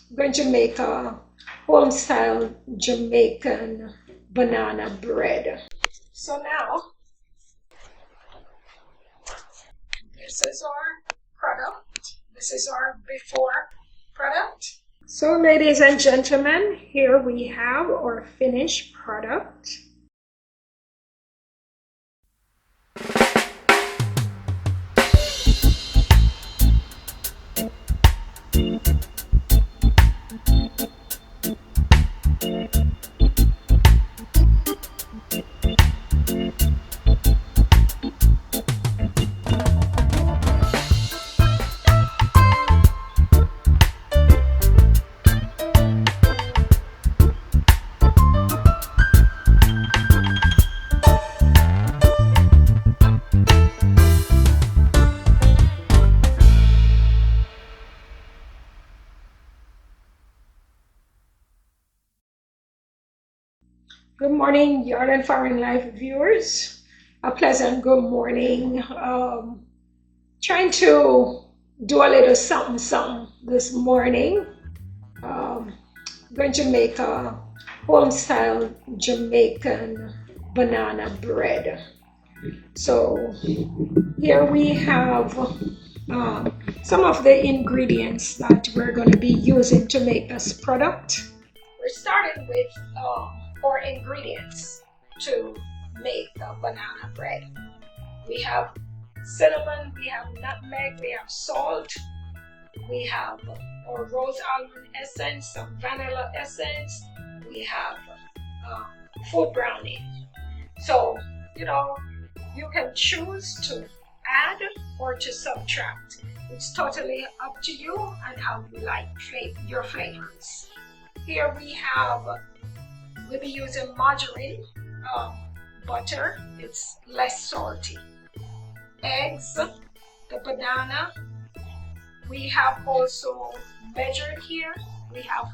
I'm going to make a home-style Jamaican banana bread. So now, this is our product. This is our before product. So ladies and gentlemen, here we have our finished product. Good morning, Yard and Farming Life viewers. A pleasant good morning. Trying to do a little something this morning. Going to make a home-style Jamaican banana bread. So here we have some of the ingredients that we're going to be using to make this product. We're starting with our ingredients to make the banana bread. We have cinnamon, we have nutmeg, we have salt, we have our rose almond essence, some vanilla essence, we have food brownie. So, you can choose to add or to subtract. It's totally up to you and how you like your flavors. Here we'll be using margarine, butter, it's less salty, eggs, the banana. We have also measured here, we have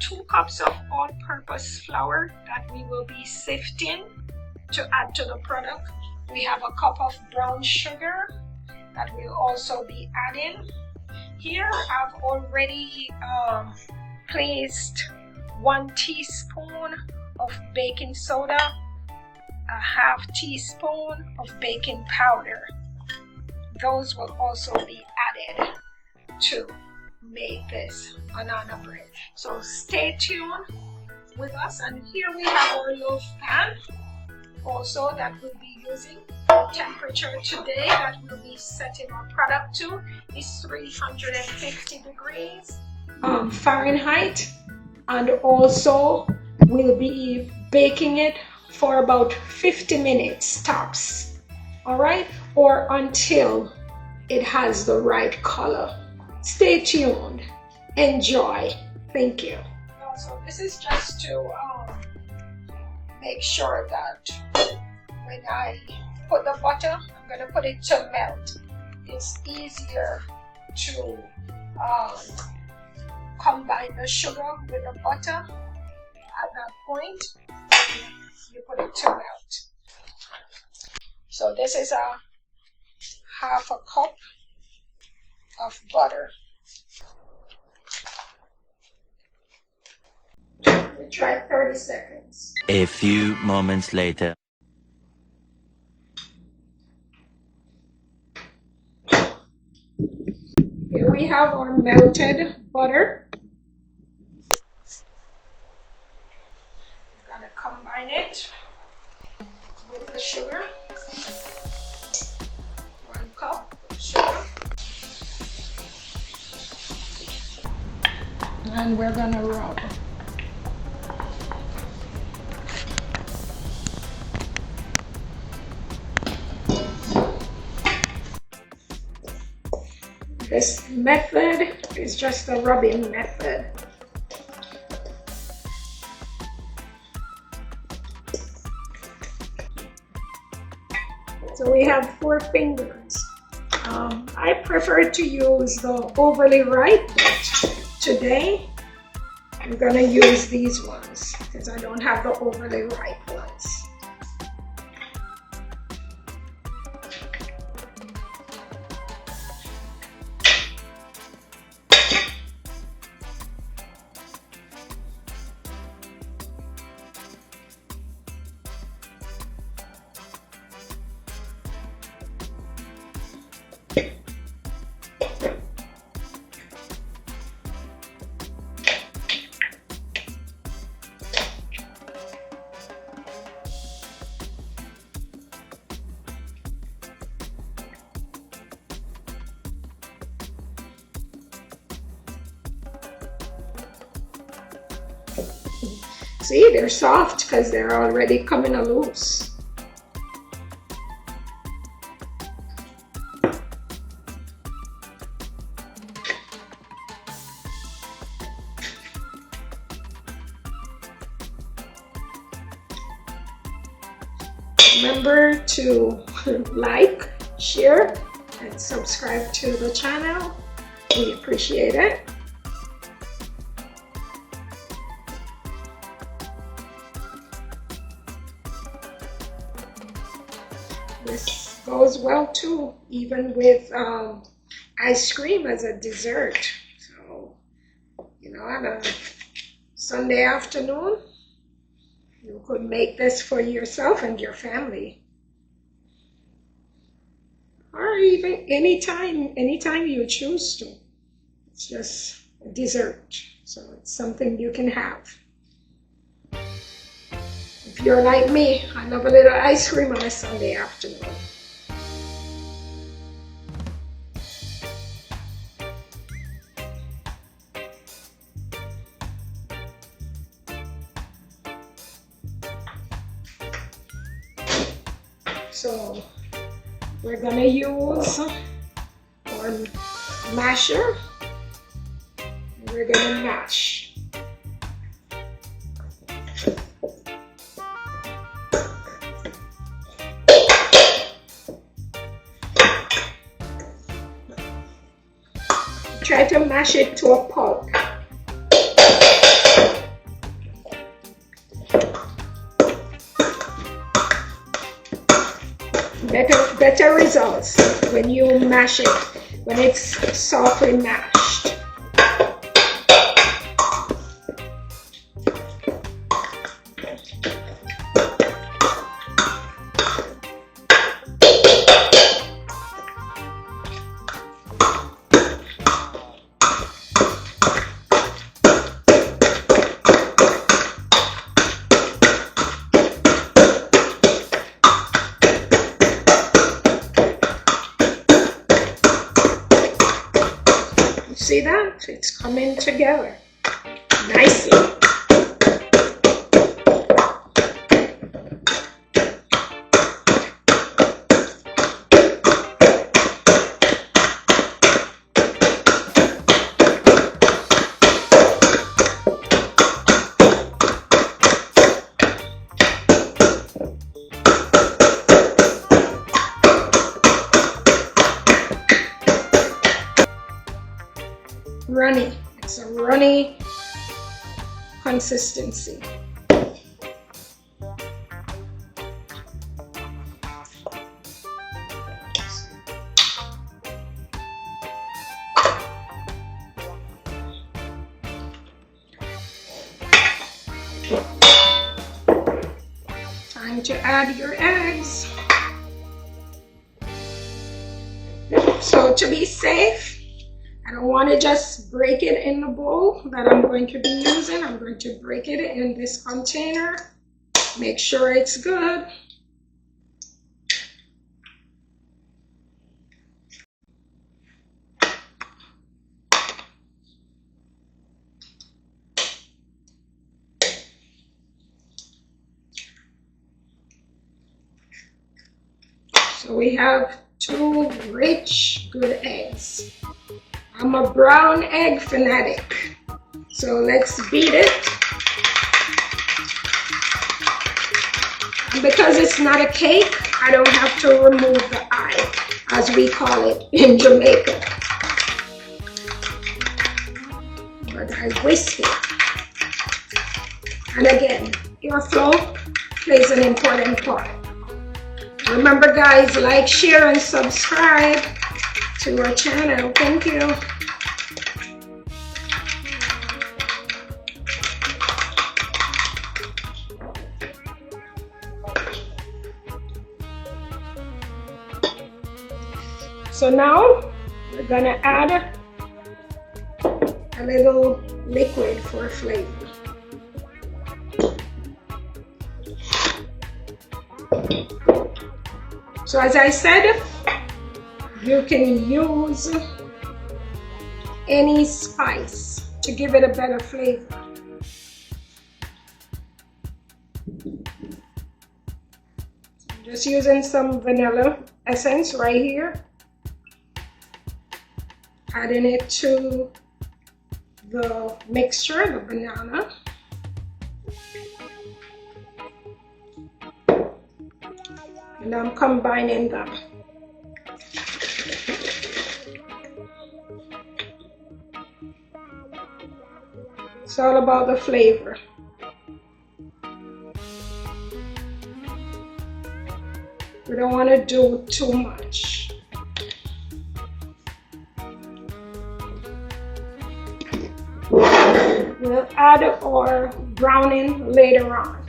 2 cups of all-purpose flour that we will be sifting to add to the product. We have a cup of brown sugar that we'll also be adding. Here I've already placed 1 teaspoon of baking soda, a half teaspoon of baking powder. Those will also be added to make this banana bread. So stay tuned with us. And here we have our loaf pan also that we'll be using. The temperature today that we'll be setting our product to is 350 degrees Fahrenheit. And also we'll be baking it for about 50 minutes tops, all right, or until it has the right color. Stay tuned, enjoy. Thank you. So this is just to make sure that when I put the butter, I'm going to put it to melt. It's easier to combine the sugar with the butter at that point. You put it to melt. So this is a half a cup of butter. We try 30 seconds. A few moments later. Here we have our melted butter. We're going to combine it with the sugar. 1 cup of sugar. And we're going to rub. This method is just a rubbing method. So we have 4 fingers. I prefer to use the overly ripe, but today I'm going to use these ones because I don't have the overly ripe ones. See, they're soft because they're already coming loose. Remember to like, share, and subscribe to the channel. We appreciate it. This goes well too, even with ice cream as a dessert. So, you know, on a Sunday afternoon, you could make this for yourself and your family. Or even anytime you choose to. It's just a dessert. So it's something you can have. If you're like me, I love a little ice cream on a Sunday afternoon. So we're gonna use our masher. We're gonna mash. Try to mash it to a pulp. Better results when you mash it, when it's softly mashed. See that? It's coming together nicely. Runny. It's a runny consistency. Time to add your eggs. So to be safe, I don't want to just break it in the bowl that I'm going to be using. I'm going to break it in this container. Make sure it's good. So we have 2 rich, good eggs. I'm a brown egg fanatic, so let's beat it. And because it's not a cake, I don't have to remove the eye, as we call it in Jamaica. But I whisk it. And again, airflow plays an important part. Remember guys, like, share, and subscribe to our channel. Thank you. So now we're gonna add a little liquid for flavor. So as I said, you can use any spice to give it a better flavor. Just using some vanilla essence right here. Adding it to the mixture, the banana. And I'm combining them. It's all about the flavor. We don't want to do too much. We'll add our browning later on.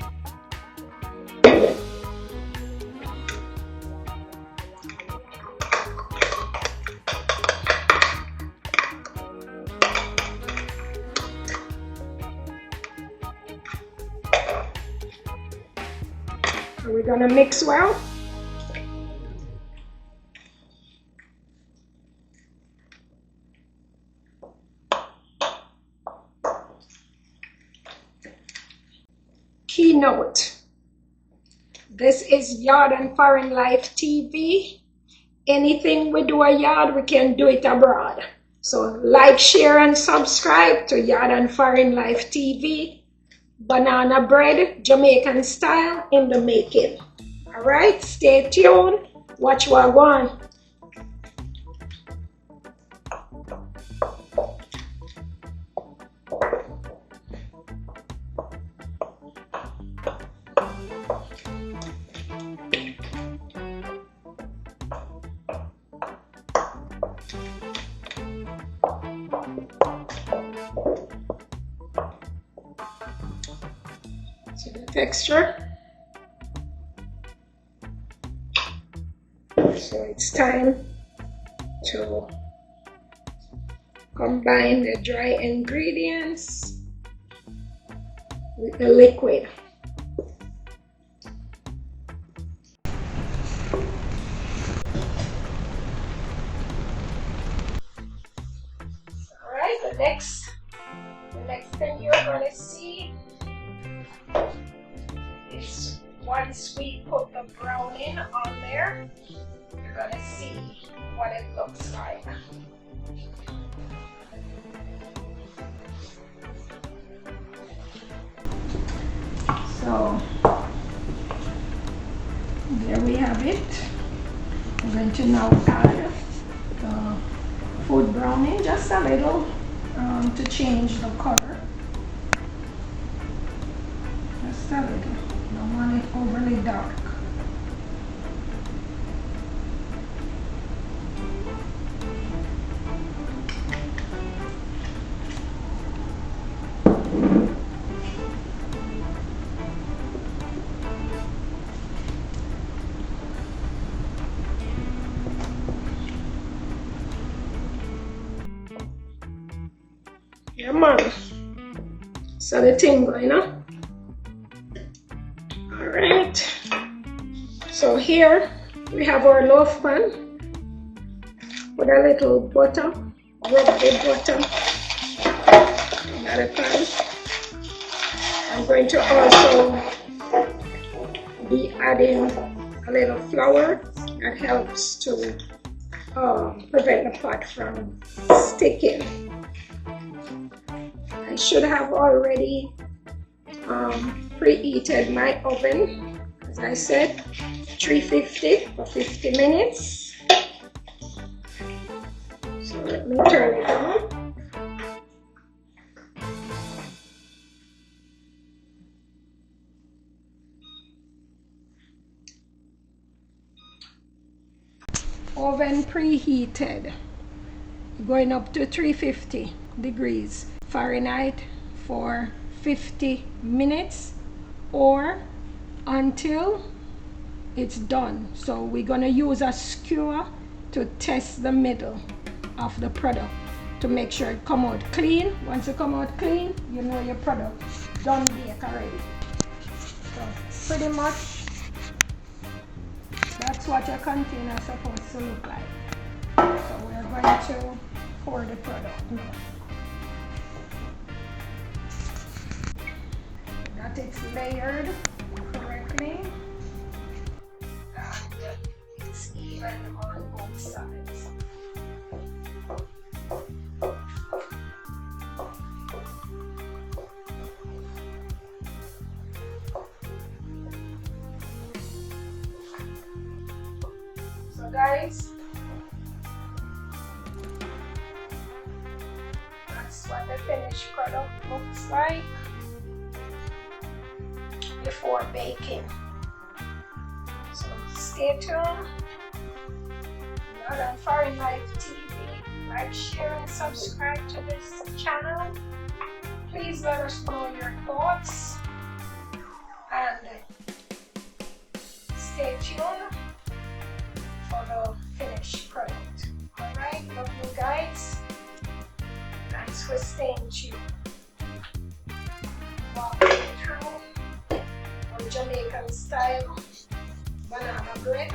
So we're gonna mix well. Keynote. This is Yard and Foreign Life TV. Anything we do a yard, we can do it abroad. So like, share, and subscribe to Yard and Foreign Life TV. Banana bread, Jamaican style, in the making. All right, stay tuned. Watch what I want. See the texture? So it's time to combine the dry ingredients with the liquid. Alright, the next thing you're gonna see is once we put the browning on there, you're gonna see what it looks like. So there we have it. I'm going to now add the food browning, just a little, to change the color. Just a little. Don't want it overly dark. Yeah, man. So the thing going on. All right. So here we have our loaf pan. Put a little butter. Rub the butter in the pan. I'm going to also be adding a little flour that helps to prevent the pot from sticking. I should have already preheated my oven, as I said, 350 for 50 minutes. So let me turn it on. Oven preheated, going up to 350 degrees Fahrenheit for 50 minutes or until it's done. So we're gonna use a skewer to test the middle of the product to make sure it come out clean. Once it come out clean, you know your product done bake already. So pretty much that's what your container is supposed to look like. So we're going to pour the product now. That it's layered carefully. And it's even on both sides. So guys, that's what the finished product looks like before baking. So stay tuned. Not on Foreign Life TV. Like, share, and subscribe to this channel. Please let us know your thoughts and stay tuned for the finished product. Alright, love you guys. Thanks for staying tuned. Walking through our Jamaican style banana bread.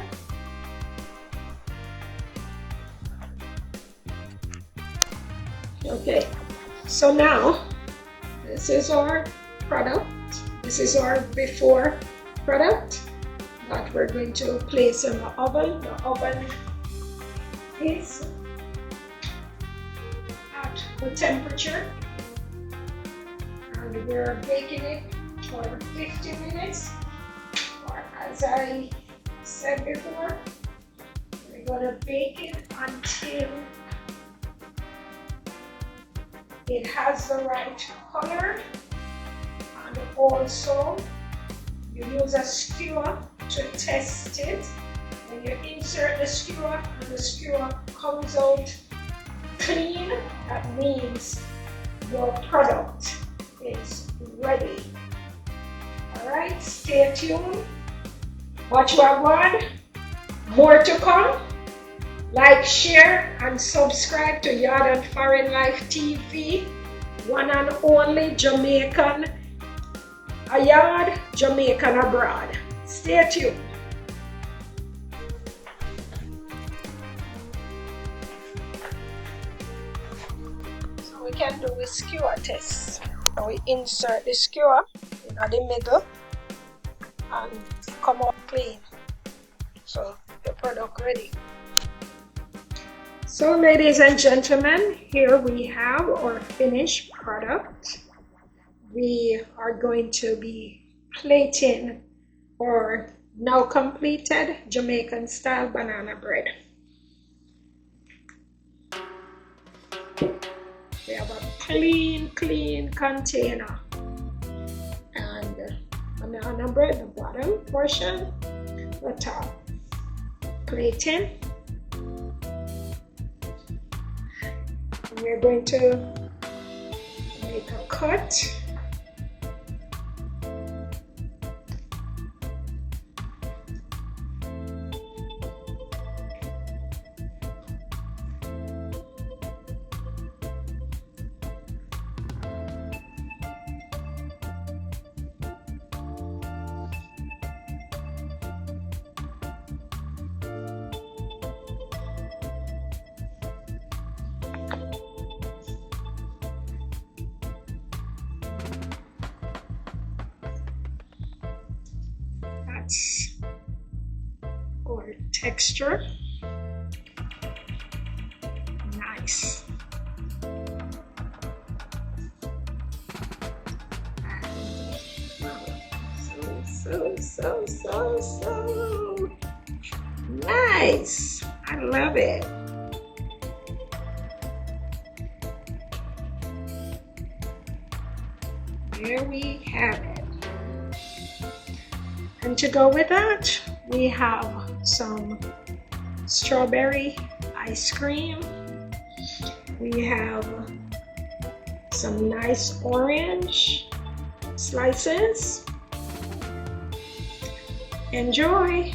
Okay, so now this is our product. This is our before product that we're going to place in the oven. The oven is at the temperature, and we're baking it for 50 minutes, or as I said before, we're going to bake it until it has the right color. And also you use a skewer to test it. When you insert the skewer and the skewer comes out clean, that means your product is ready. Alright, stay tuned. Watch what one. More to come. Like, share, and subscribe to Yard and Foreign Life TV. One and only Jamaican Yard, Jamaican abroad. Stay tuned. So we can do a skewer test. So we insert the skewer in the middle and come out clean. So the product ready. So ladies and gentlemen, here we have our finished product. We are going to be plating our now completed Jamaican style banana bread. We have a clean container, and banana bread, the bottom portion, the top. Plating. We're going to make a cut. Or texture. Nice. So nice. I love it. There we have it. And to go with that, we have some strawberry ice cream. We have some nice orange slices. Enjoy.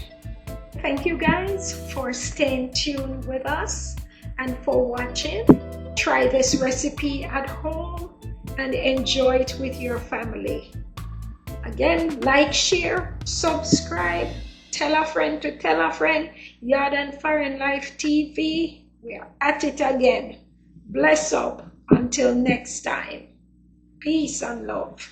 Thank you guys for staying tuned with us and for watching. Try this recipe at home and enjoy it with your family. Again, like, share, subscribe, tell a friend to tell a friend. Yard and Foreign Life TV, we are at it again. Bless up until next time. Peace and love.